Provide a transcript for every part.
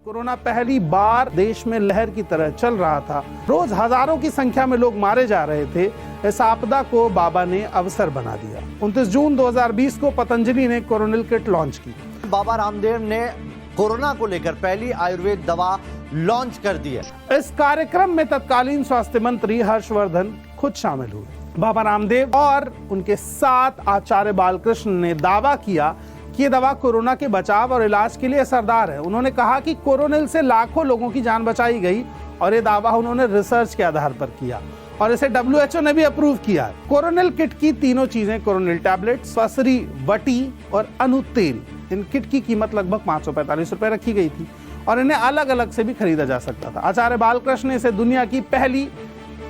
Corona पहली बार देश में लहर की तरह चल रहा था। रोज हजारों की संख्या में लोग मारे जा रहे थे। इस आपदा को बाबा ने अवसर बना दिया। 29 जून 2020 को पतंजलि ने कोरोनिल किट लॉन्च की। बाबा रामदेव ने कोरोना को लेकर पहली आयुर्वेद दवा लॉन्च कर दी है। इस कार्यक्रम में तत्कालीन स्वास्थ्य मंत्री हर्षवर्धन खुद शामिल हुए। बाबा रामदेव और उनके साथ आचार्य बालकृष्ण ने दावा किया कि ये दवा कोरोना के बचाव और इलाज के लिए असरदार है। उन्होंने कहा कि कोरोनिल से लाखों लोगों की जान बचाई गई और ये दावा उन्होंने रिसर्च के आधार पर किया और इसे WHO ने भी अप्रूव किया। कोरोनिल किट की तीनों चीजें, कोरोनिल टैबलेट, ससरी, वटी और अनु तेल, इन किट की कीमत लगभग 545 रुपए रखी गई थी और इन्हें अलग अलग से भी खरीदा जा सकता था। आचार्य बालकृष्ण ने इसे दुनिया की पहली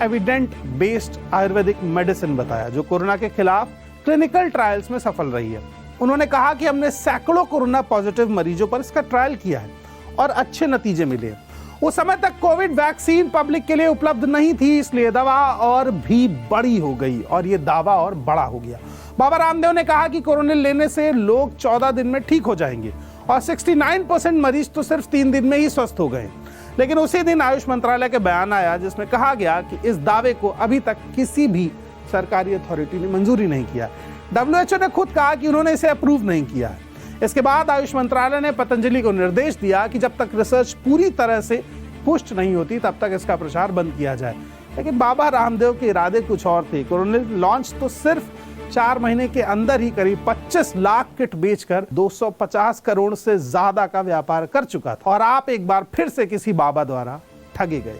एविडेंट बेस्ड आयुर्वेदिक मेडिसिन बताया जो कोरोना के खिलाफ क्लिनिकल ट्रायल्स में सफल रही है। उन्होंने कहा कि हमने सैकड़ों कोरोना पॉजिटिव मरीजों पर इसका ट्रायल किया है और अच्छे नतीजे मिले। उस समय तक कोविड वैक्सीन पब्लिक के लिए उपलब्ध नहीं थी, इसलिए दवा और भी बड़ी हो गई और ये दावा और बड़ा हो गया। बाबा रामदेव ने कहा कि कोरोनिल लेने से लोग 14 दिन में ठीक हो जाएंगे और 69% मरीज तो सिर्फ 3 दिन में ही स्वस्थ हो गए। लेकिन उसी दिन आयुष मंत्रालय के बयान आया जिसमें कहा गया कि इस दावे को अभी तक किसी भी सरकारी अथॉरिटी ने मंजूरी नहीं किया। WHO ने खुद कहा कि उन्होंने इसे अप्रूव नहीं किया है। इसके बाद आयुष मंत्रालय ने पतंजलि को निर्देश दिया कि जब तक रिसर्च पूरी तरह से पुष्ट नहीं होती तब तक इसका प्रचार बंद किया जाए। लेकिन बाबा रामदेव के इरादे कुछ और थे। कोरोनिल लॉन्च तो सिर्फ 4 महीने के अंदर ही करीब 25 लाख किट बेचकर 250 करोड़ से ज्यादा का व्यापार कर चुका था और आप एक बार फिर से किसी बाबा द्वारा ठगे गए।